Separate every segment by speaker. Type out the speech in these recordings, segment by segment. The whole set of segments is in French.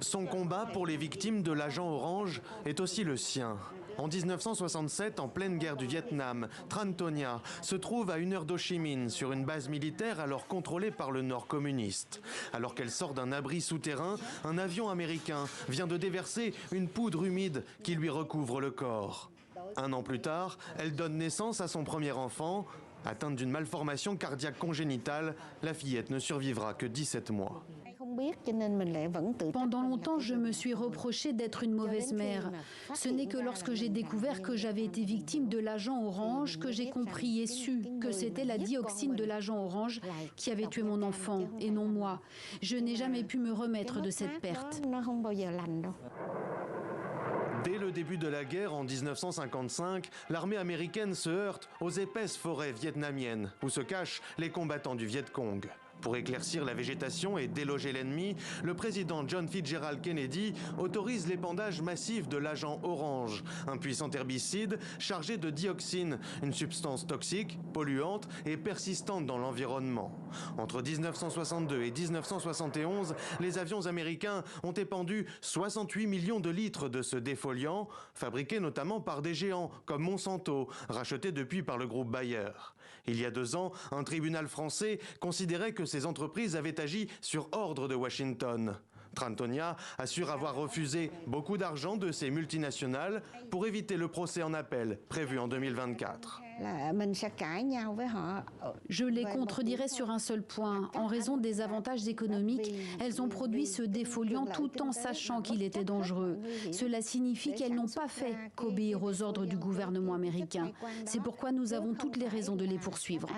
Speaker 1: Son combat pour les victimes de l'agent orange est aussi le sien. En 1967, en pleine guerre du Vietnam, Tran Tonia se trouve à 1 heure d'Ho Chi Minh, sur une base militaire alors contrôlée par le Nord communiste. Alors qu'elle sort d'un abri souterrain, un avion américain vient de déverser une poudre humide qui lui recouvre le corps. 1 an plus tard, elle donne naissance à son premier enfant. Atteinte d'une malformation cardiaque congénitale, la fillette ne survivra que 17 mois.
Speaker 2: Pendant longtemps, je me suis reproché d'être une mauvaise mère. Ce n'est que lorsque j'ai découvert que j'avais été victime de l'agent orange que j'ai compris et su que c'était la dioxine de l'agent orange qui avait tué mon enfant et non moi. Je n'ai jamais pu me remettre de cette perte.
Speaker 1: Dès le début de la guerre, en 1955, l'armée américaine se heurte aux épaisses forêts vietnamiennes, où se cachent les combattants du Viet Cong. Pour éclaircir la végétation et déloger l'ennemi, le président John Fitzgerald Kennedy autorise l'épandage massif de l'agent orange, un puissant herbicide chargé de dioxine, une substance toxique, polluante et persistante dans l'environnement. Entre 1962 et 1971, les avions américains ont épandu 68 millions de litres de ce défoliant, fabriqué notamment par des géants comme Monsanto, racheté depuis par le groupe Bayer. Il y a 2 ans, un tribunal français considérait que ces entreprises avaient agi sur ordre de Washington. Tran Tonia assure avoir refusé beaucoup d'argent de ces multinationales pour éviter le procès en appel prévu en 2024.
Speaker 2: Je les contredirais sur un seul point. En raison des avantages économiques, elles ont produit ce défoliant tout en sachant qu'il était dangereux. Cela signifie qu'elles n'ont pas fait qu'obéir aux ordres du gouvernement américain. C'est pourquoi nous avons toutes les raisons de les poursuivre.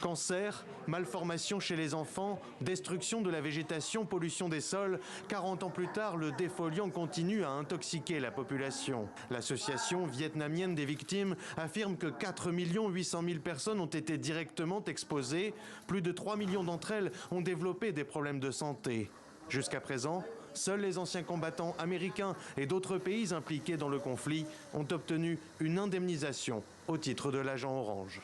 Speaker 1: Cancer, malformation chez les enfants, destruction de la végétation, pollution des sols. 40 ans plus tard, le défoliant continue à intoxiquer la population. L'association vietnamienne des victimes affirme que 4 800 000 personnes ont été directement exposées. Plus de 3 millions d'entre elles ont développé des problèmes de santé. Jusqu'à présent, seuls les anciens combattants américains et d'autres pays impliqués dans le conflit ont obtenu une indemnisation au titre de l'agent orange.